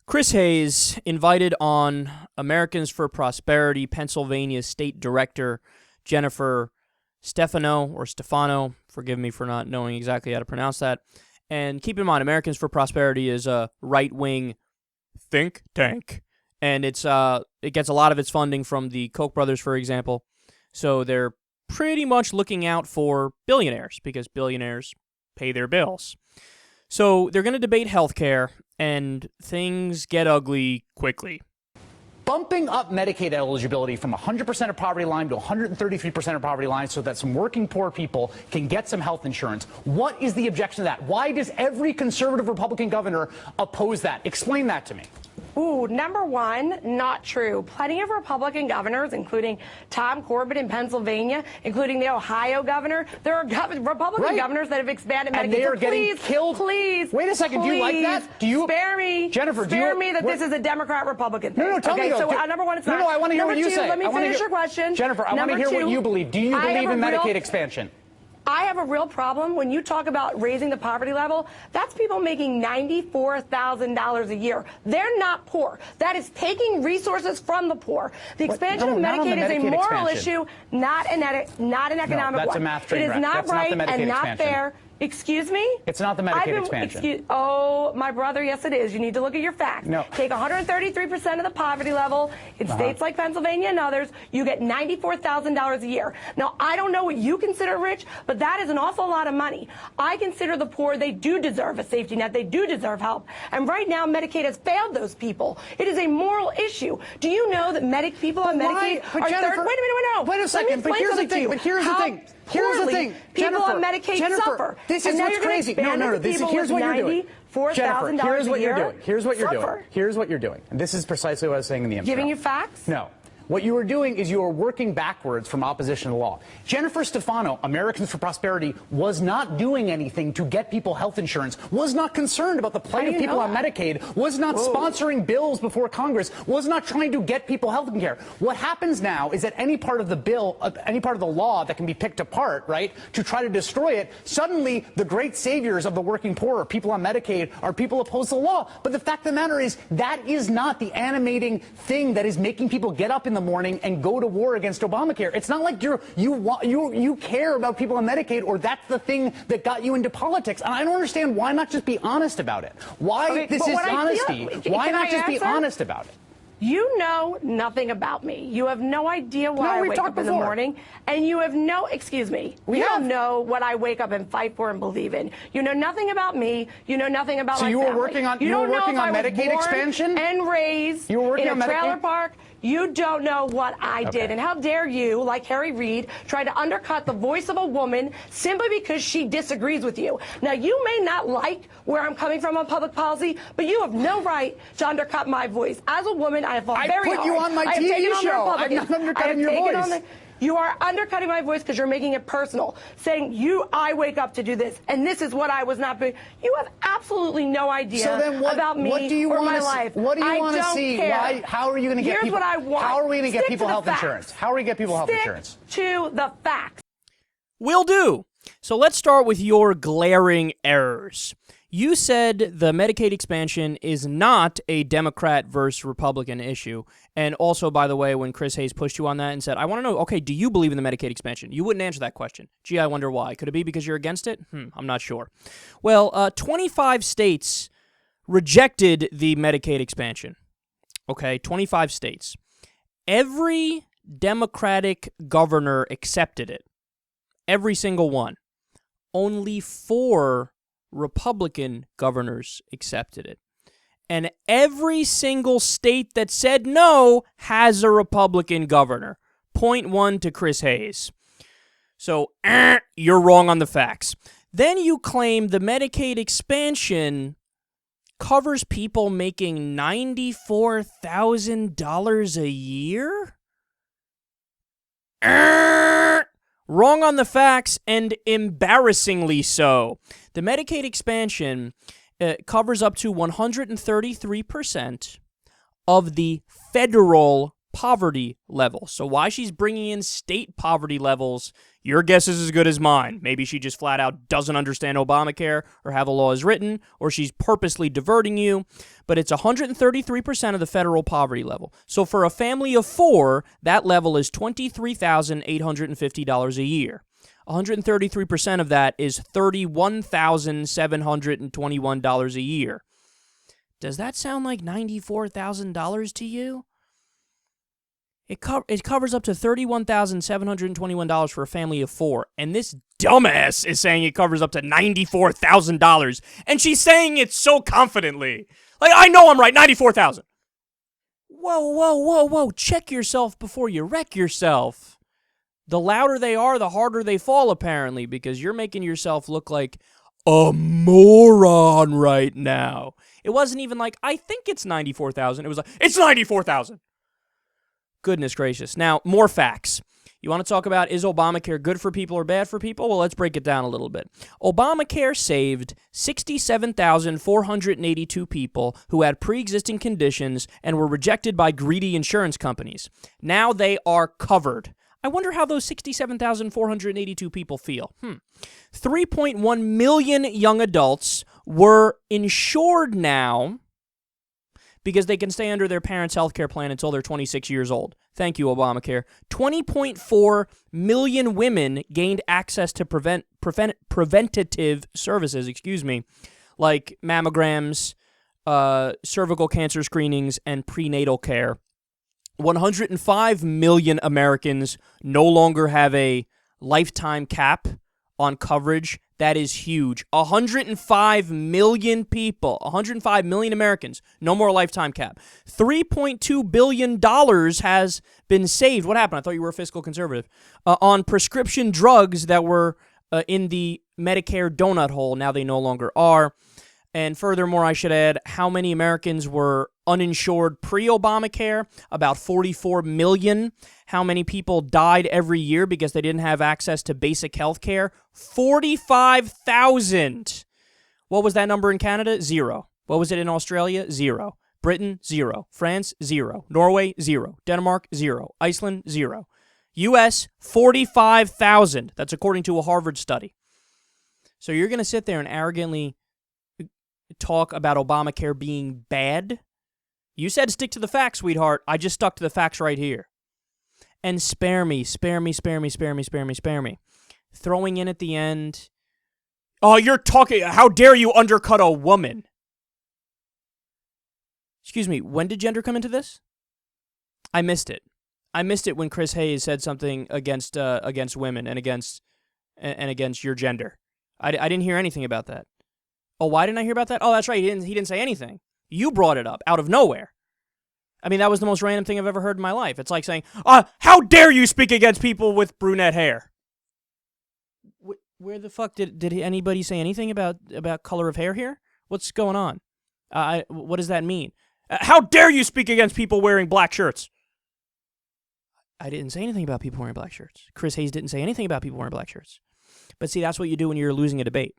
Chris Hayes invited on Americans for Prosperity, Pennsylvania State Director Jennifer Stefano, forgive me for not knowing exactly how to pronounce that. And keep in mind, Americans for Prosperity is a right-wing think tank, and it gets a lot of its funding from the Koch brothers, for example. So they're pretty much looking out for billionaires, because billionaires pay their bills. So they're going to debate healthcare, and things get ugly quickly. Bumping up Medicaid eligibility from 100% of poverty line to 133% of poverty line so that some working poor people can get some health insurance. What is the objection to that? Why does every conservative Republican governor oppose that? Explain that to me. Ooh, number one, not true. Plenty of Republican governors, including Tom Corbett in Pennsylvania, including the Ohio governor. There are Republican governors that have expanded Medicaid. And they are getting killed. Please. Wait a second. Do you like that? Do you spare me? Jennifer, spare me that this is a Democrat-Republican thing. No, tell me though. So number one, it's not. No, I want to hear what you say. Let me finish your question. Jennifer, I want to hear what you believe. Do you believe in Medicaid expansion? I have a real problem when you talk about raising the poverty level. That's people making $94,000 a year. They're not poor. That is taking resources from the poor. The expansion of Medicaid is a moral issue, not an economic one. That's a math train wreck. It is not right and not expansion. fair. Excuse me? It's not the Medicaid expansion. Oh, my brother, yes it is. You need to look at your facts. No. Take 133% of the poverty level. In states like Pennsylvania and others, you get $94,000 a year. Now, I don't know what you consider rich, but that is an awful lot of money. I consider the poor, they do deserve a safety net. They do deserve help. And right now, Medicaid has failed those people. It is a moral issue. Do you know that people on Medicaid are Jennifer, Wait a minute. Wait a second. But here's the thing. Here's the thing. People on Medicaid suffer. This is what's crazy. No. Here's what you're doing. Jennifer, here's what you're doing. Here's what you're doing. And this is precisely what I was saying in the intro. Giving you facts? No. What you are doing is you are working backwards from opposition to law. Jennifer Stefano, Americans for Prosperity, was not doing anything to get people health insurance, was not concerned about the plight of people on Medicaid, was not sponsoring bills before Congress, was not trying to get people health care. What happens now is that any part of the bill, any part of the law that can be picked apart, right, to try to destroy it, suddenly the great saviors of the working poor, or people on Medicaid, are people opposed to the law. But the fact of the matter is that is not the animating thing that is making people get up in the morning and go to war against Obamacare. It's not like you care about people on Medicaid, or that's the thing that got you into politics. And I don't understand why not just be honest about it. Why this is honesty? Why not just be honest about it? You know nothing about me. You have no idea why I wake up in the morning. And you have no, excuse me, you don't know what I wake up and fight for and believe in. You know nothing about me. You know nothing about my family. So you were working on Medicaid expansion? And raised in a trailer park. You don't know what I did. And how dare you, like Harry Reid, try to undercut the voice of a woman simply because she disagrees with you. Now, you may not like where I'm coming from on public policy, but you have no right to undercut my voice. As a woman, I have fought very hard. I put you on my TV show. I'm not undercutting your voice. You are undercutting my voice because you're making it personal, saying I wake up to do this, and this is what I was not doing. You have absolutely no idea about me or my life. What do you want to see? How are you going to get people? Here's what I want. How are we going to get people health insurance? How are we going to get people health insurance? Stick to the facts. Will do. So let's start with your glaring errors. You said the Medicaid expansion is not a Democrat versus Republican issue. And also, by the way, when Chris Hayes pushed you on that and said, I want to know, okay, do you believe in the Medicaid expansion? You wouldn't answer that question. Gee, I wonder why. Could it be because you're against it? I'm not sure. Well, 25 states rejected the Medicaid expansion. Okay, 25 states. Every Democratic governor accepted it. Every single one. Only 4 Republican governors accepted it. And every single state that said no has a Republican governor. Point 1 to Chris Hayes. So, you're wrong on the facts. Then you claim the Medicaid expansion covers people making $94,000 a year? Wrong on the facts, and embarrassingly so. The Medicaid expansion covers up to 133% of the federal poverty level. So why she's bringing in state poverty levels, your guess is as good as mine. Maybe she just flat out doesn't understand Obamacare or how the law is written, or she's purposely diverting you. But it's 133% of the federal poverty level. So for a family of 4, that level is $23,850 a year. 133% of that is $31,721 a year. Does that sound like $94,000 to you? It covers up to $31,721 for a family of 4, and this dumbass is saying it covers up to $94,000, and she's saying it so confidently. Like, I know I'm right, $94,000. Whoa, check yourself before you wreck yourself. The louder they are, the harder they fall, apparently, because you're making yourself look like a moron right now. It wasn't even like, I think it's $94,000. It was like, it's $94,000. Goodness gracious. Now, more facts. You want to talk about, is Obamacare good for people or bad for people? Well, let's break it down a little bit. Obamacare saved 67,482 people who had pre-existing conditions and were rejected by greedy insurance companies. Now they are covered. I wonder how those 67,482 people feel. 3.1 million young adults were insured now because they can stay under their parents' health care plan until they're 26 years old. Thank you, Obamacare. 20.4 million women gained access to preventative services, like mammograms, cervical cancer screenings, and prenatal care. 105 million Americans no longer have a lifetime cap on coverage. That is huge. 105 million people, 105 million Americans, no more lifetime cap. $3.2 billion has been saved. What happened? I thought you were a fiscal conservative. On prescription drugs that were in the Medicare donut hole. Now they no longer are. And furthermore, I should add, how many Americans were uninsured pre-Obamacare? About 44 million. How many people died every year because they didn't have access to basic health care? 45,000. What was that number in Canada? 0. What was it in Australia? 0. Britain? 0. France? 0. Norway? 0. Denmark? 0. Iceland? 0. U.S. 45,000. That's according to a Harvard study. So you're going to sit there and arrogantly talk about Obamacare being bad? You said stick to the facts, sweetheart. I just stuck to the facts right here. And spare me. Throwing in at the end, oh, you're talking, how dare you undercut a woman? Excuse me, when did gender come into this? I missed it. I missed it when Chris Hayes said something against women and against your gender. I didn't hear anything about that. Oh, why didn't I hear about that? Oh, that's right. He didn't say anything. You brought it up out of nowhere. I mean, that was the most random thing I've ever heard in my life. It's like saying, how dare you speak against people with brunette hair? Where the fuck did anybody say anything about color of hair here? What's going on? What does that mean? How dare you speak against people wearing black shirts? I didn't say anything about people wearing black shirts. Chris Hayes didn't say anything about people wearing black shirts. But see, that's what you do when you're losing a debate.